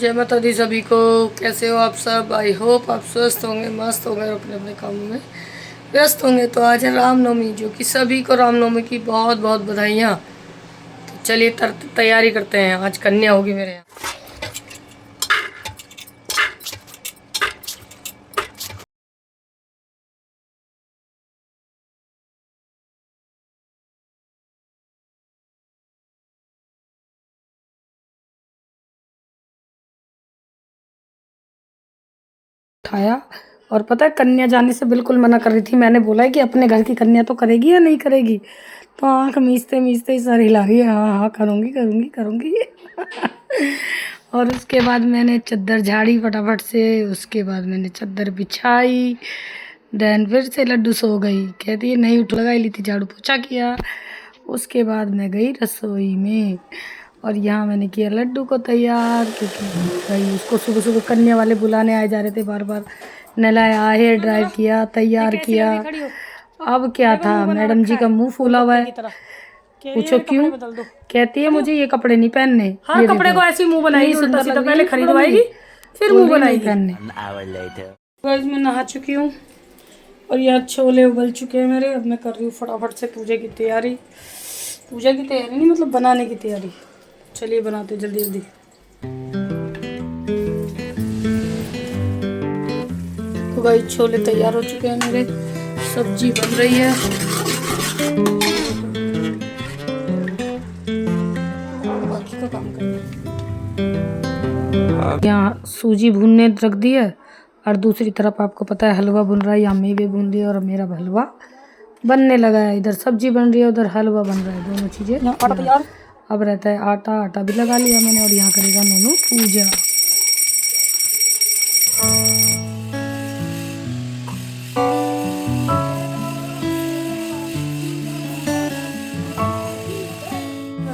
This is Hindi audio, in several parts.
जय माता दी सभी को। कैसे हो आप सब? आई होप आप स्वस्थ होंगे, मस्त होंगे और अपने अपने कामों में व्यस्त होंगे। तो आज है रामनवमी, जो कि सभी को रामनवमी की बहुत बहुत बधाइयाँ। तो चलिए तैयारी करते हैं। आज कन्या होगी मेरे यहाँ। उठाया और पता है, कन्या जाने से बिल्कुल मना कर रही थी। मैंने बोला है कि अपने घर की कन्या तो करेगी या नहीं करेगी, तो आंख मीचते मीचते ही सर हिला रही है। हाँ हाँ, करूँगी करूँगी करूँगी। और उसके बाद मैंने चद्दर झाड़ी फटाफट से। उसके बाद मैंने चद्दर बिछाई। देन फिर से लड्डू सो गई, कहती है नहीं उठ। लगाई ली थी, झाड़ू पोछा किया। उसके बाद मैं गई रसोई में और यहाँ मैंने किया लड्डू को तैयार, क्योंकि भाई उसको सुबह सुबह कन्या वाले बुलाने आए जा रहे थे बार बार। नहलाया, हेयर ड्राई किया, तैयार किया। अब क्या था, मैडम जी का मुंह फूला हुआ है। पूछो क्यों? कहती है मुझे ये कपड़े नहीं पहनने। हाँ, कपड़े को ऐसे मुंह बनाएगी उल्टा सीधा, पहले खरीदवाएगी फिर मुंह बनाएगी पहनने। गाइस मैं नहा चुकी हूँ और यहाँ छोले उबल चुके हैं मेरे। अब मैं कर रही हूँ फटाफट से पूजा की तैयारी। पूजा की तैयारी नहीं, मतलब बनाने की तैयारी। चलिए बनाते जल्दी जल्दी। तो भाई छोले तैयार हो चुके हैं मेरे, सब्जी बन रही है। बाकी का काम करना है। यहाँ सूजी भूनने रख दी है और दूसरी तरफ आपको पता है हलवा बुन रहा है। यहाँ मेवे भून रही है और मेरा हलवा बनने लगा है। इधर सब्जी बन रही है, उधर हलवा बन रहा है, दोनों चीजें आटा तैयार। अब रहता है आटा, आटा भी लगा लिया मैंने। और यहाँ करेगा नोनू पूजा।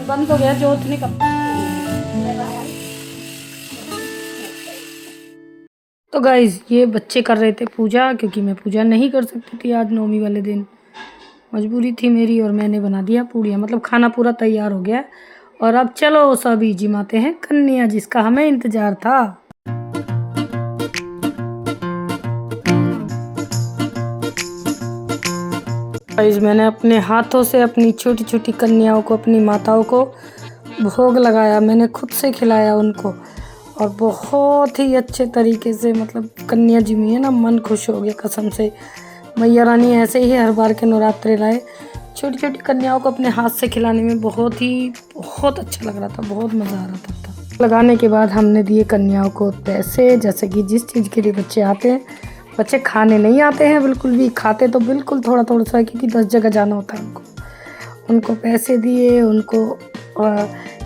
बंद हो गया जोत निकल। तो गाइज ये बच्चे कर रहे थे पूजा, क्योंकि मैं पूजा नहीं कर सकती थी आज नवमी वाले दिन। मजबूरी थी मेरी और मैंने बना दिया पूड़ियाँ। मतलब खाना पूरा तैयार हो गया और अब चलो सभी जिमाते हैं कन्या, जिसका हमें इंतजार था। गाइस मैंने अपने हाथों से अपनी छोटी छोटी कन्याओं को, अपनी माताओं को भोग लगाया। मैंने खुद से खिलाया उनको और बहुत ही अच्छे तरीके से, मतलब कन्या जिमी है ना, मन खुश हो गया कसम से। मैया रानी ऐसे ही हर बार के नवरात्रे लाए। छोटी छोटी कन्याओं को अपने हाथ से खिलाने में बहुत अच्छा लग रहा था, बहुत मज़ा आ रहा था। लगाने के बाद हमने दिए कन्याओं को पैसे, जैसे कि जिस चीज़ के लिए बच्चे आते हैं। बच्चे खाने नहीं आते हैं बिल्कुल भी, खाते तो बिल्कुल थोड़ा थोड़ा सा, क्योंकि 10 जगह जाना होता है उनको पैसे दिए, उनको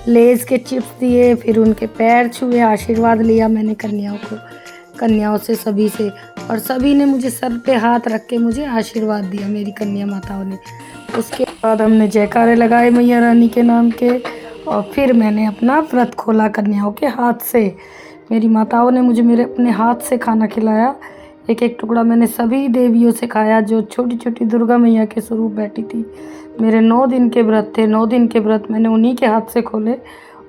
लेज़ के चिप्स दिए, फिर उनके पैर छुए, आशीर्वाद लिया मैंने कन्याओं से, सभी से। और सभी ने मुझे सर पे हाथ रख के मुझे आशीर्वाद दिया, मेरी कन्या माताओं ने। उसके बाद हमने जयकारे लगाए मैया रानी के नाम के और फिर मैंने अपना व्रत खोला कन्याओं के हाथ से। मेरी माताओं ने मुझे मेरे अपने हाथ से खाना खिलाया। एक एक टुकड़ा मैंने सभी देवियों से खाया, जो छोटी छोटी दुर्गा मैया के स्वरूप बैठी थी। मेरे 9 दिन के व्रत थे, 9 दिन के व्रत मैंने उन्हीं के हाथ से खोले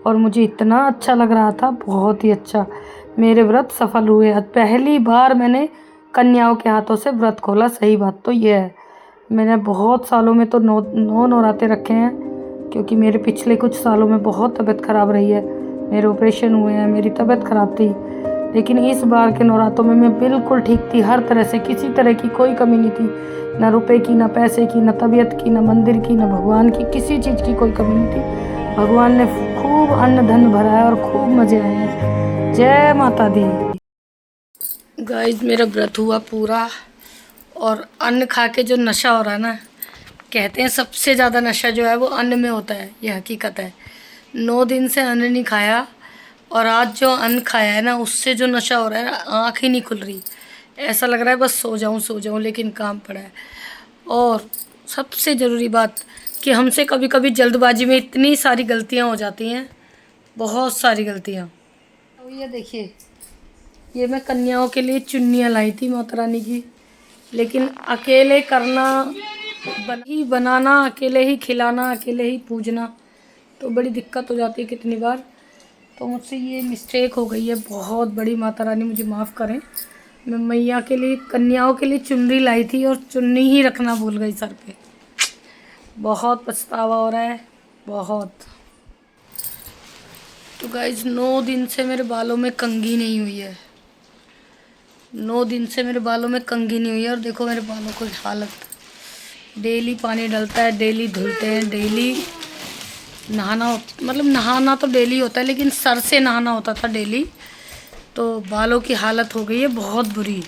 और मुझे इतना अच्छा लग रहा था, बहुत ही अच्छा। मेरे व्रत सफल हुए। आज पहली बार मैंने कन्याओं के हाथों से व्रत खोला। सही बात तो ये है, मैंने बहुत सालों में तो 9 नवराते रखे हैं, क्योंकि मेरे पिछले कुछ सालों में बहुत तबीयत ख़राब रही है। मेरे ऑपरेशन हुए हैं, मेरी तबीयत ख़राब थी। लेकिन इस बार के नवरातों में मैं बिल्कुल ठीक थी, हर तरह से, किसी तरह की कोई कमी नहीं थी। ना रुपए की, ना पैसे की, ना तबीयत की, ना मंदिर की, ना भगवान की, किसी चीज़ की कोई कमी नहीं थी। भगवान ने खूब अन्न धन भरा है और खूब मज़े आए हैं। जय माता दी। गाइस मेरा व्रत हुआ पूरा और अन्न खा के जो नशा हो रहा है ना, कहते हैं सबसे ज़्यादा नशा जो है वो अन्न में होता है। ये हकीकत है। 9 दिन से अन्न नहीं खाया और आज जो अन्न खाया है ना, उससे जो नशा हो रहा है ना, आँख ही नहीं खुल रही। ऐसा लग रहा है बस सो जाऊँ, लेकिन काम पड़ा है। और सबसे ज़रूरी बात कि हमसे कभी कभी जल्दबाजी में इतनी सारी गलतियाँ हो जाती हैं, बहुत सारी गलतियाँ। तो ये देखिए, ये मैं कन्याओं के लिए चुन्नियाँ लाई थी माता रानी की, लेकिन अकेले करना, बनाना, अकेले ही खिलाना, अकेले ही पूजना, तो बड़ी दिक्कत हो जाती है कितनी बार। तो मुझसे ये मिस्टेक हो गई है, बहुत बड़ी। माता रानी मुझे माफ़ करें। मैं मैया के लिए, कन्याओं के लिए चुनरी लाई थी और चुन्नी ही रखना भूल गई सर पे। बहुत पछतावा हो रहा है, बहुत। तो गाइस 9 दिन से मेरे बालों में कंघी नहीं हुई है। 9 दिन से मेरे बालों में कंघी नहीं हुई है। और देखो मेरे बालों की हालत। डेली पानी डलता है, डेली धुलते हैं, डेली नहाना। मतलब नहाना तो डेली होता है, लेकिन सर से नहाना होता था डेली। तो बालों की हालत हो गई है बहुत बुरी।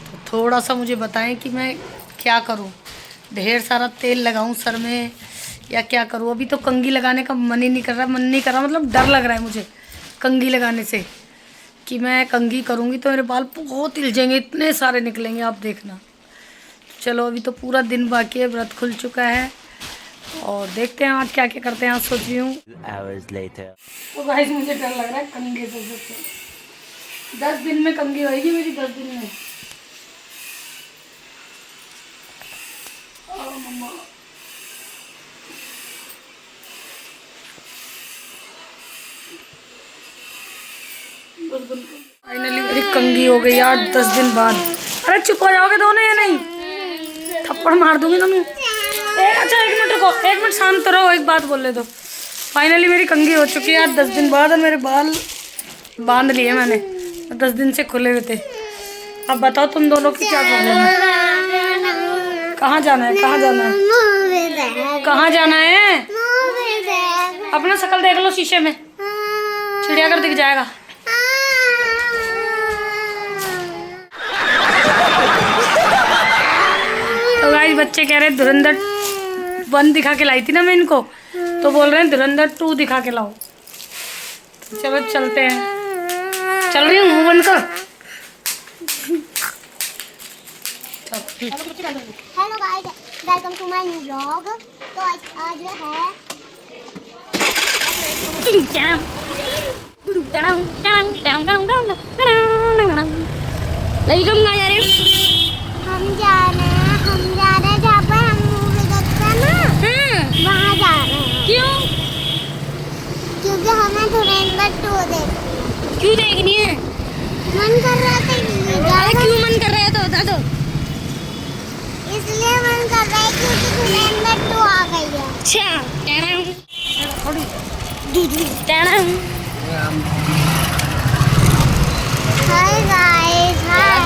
तो थोड़ा सा मुझे बताएं कि मैं क्या करूं। ढेर सारा तेल लगाऊं सर में या क्या करूं। अभी तो कंघी लगाने का मन ही नहीं कर रहा, मतलब डर लग रहा है मुझे कंघी लगाने से, कि मैं कंघी करूंगी तो मेरे बाल बहुत हिलजेंगे, इतने सारे निकलेंगे, आप देखना। चलो अभी तो पूरा दिन बाकी है, व्रत खुल चुका है और देखते हैं आज क्या क्या करते हैं। आज सोच रही हूँ। तो गाइस मुझे डर लग रहा है कंघी से। 10 दिन में कंघी होएगी मेरी, 10 दिन में। मम्मा फाइनली मेरी कंघी हो गई यार 10 दिन बाद। अरे चुप हो जाओगे दोनों या नहीं? थप्पड़ मार दूंगी तुम्हें। अच्छा 1 मिनट रुको, 1 मिनट शांत रहो, एक बात बोल ले दो। फाइनली मेरी कंघी हो चुकी है यार 10 दिन बाद। और मेरे बाल बांध लिए मैंने, 10 दिन से खुले हुए थे। अब बताओ तुम दोनों की क्या प्रॉब्लम है? कहाँ जाना है, कहाँ जाना है, कहाँ जाना है? अपना शक्ल देख लो शीशे में, चिड़ियाघर दिख जाएगा। तो गाइस बच्चे कह रहे हैं धुरंधर 1 दिखा के लाई थी ना मैं इनको, तो बोल रहे हैं धुरंधर 2 दिखा के लाओ। तो चलो चलते हैं, चल रही हूँ मुँह बंद कर। Hello guys, welcome to my new vlog. तो आज जो है लड़की कम कहाँ जा रहे हो? हम जा रहे हैं जहाँ पर हम मूवी देखते हैं ना, वहाँ जा रहे हैं। क्यों? क्योंकि हमें धुरंधर 2 देखनी है। क्यों देखनी है? मन कर रहा था अरे क्यों मन कर रहा है तो बता दो। इसलिए मन कर रहा है क्योंकि धुरंधर 2 आ गई है। अच्छा हाय गाइस, हाय।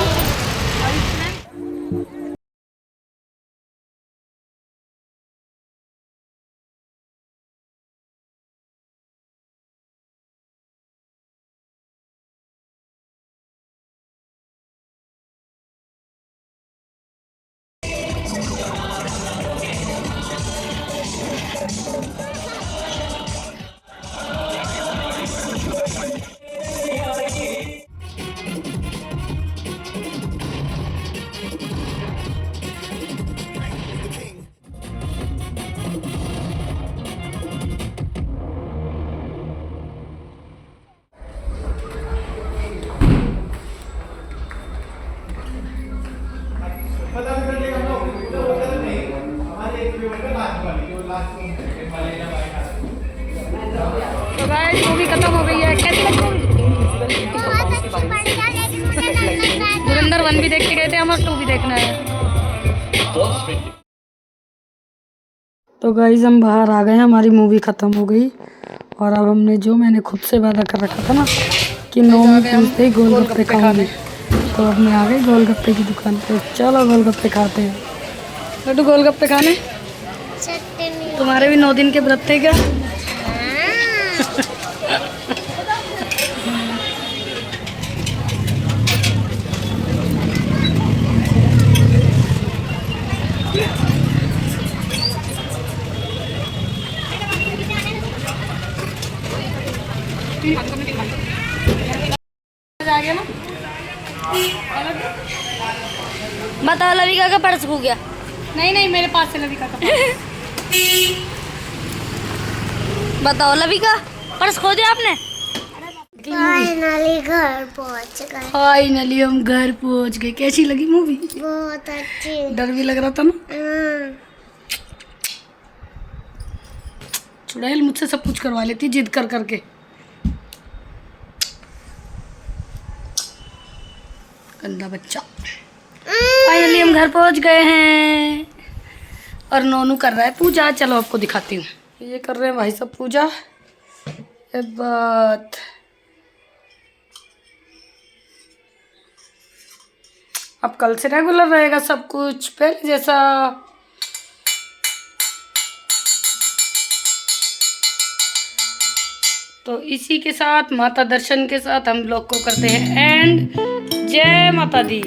तो गाइस मूवी खत्म हो गई है, कैसी लगी मूवी? धुरंधर 1 भी देख के गए थे हम, और 2 भी देखना है। तो गाइस हम बाहर आ गए, हमारी मूवी ख़त्म हो गई। और अब हमने जो मैंने खुद से वादा कर रखा था ना कि 9 में पहुँचते ही गोलगप्पे खाऊंगी, तो अब मैं आ गई गोलगप्पे की दुकान पे। चलो गोलगप्पे खाते हैं। लड्डू गोलगप्पे खाने? तुम्हारे भी 9 दिन के व्रत थे क्या? आ गया ना? बताओ लविका का पर्स खो गया। नहीं मेरे पास से लविका का बताओ लविका पर्स खो दिया आपने? फाइनली घर पहुंच गए। फाइनली हम घर पहुंच गए। कैसी लगी मूवी? बहुत अच्छी। डर भी लग रहा था ना। चुड़ैल मुझसे सब कुछ करवा लेती जिद कर करके। गंदा बच्चा। फाइनली हम घर पहुंच गए हैं और नोनू कर रहा है पूजा। चलो आपको दिखाती हूँ। ये कर रहे हैं भाई सब पूजा। ये बात अब कल से रेगुलर रहेगा सब कुछ पहले जैसा। तो इसी के साथ माता दर्शन के साथ हम लोग को करते हैं एंड। जय माता दी।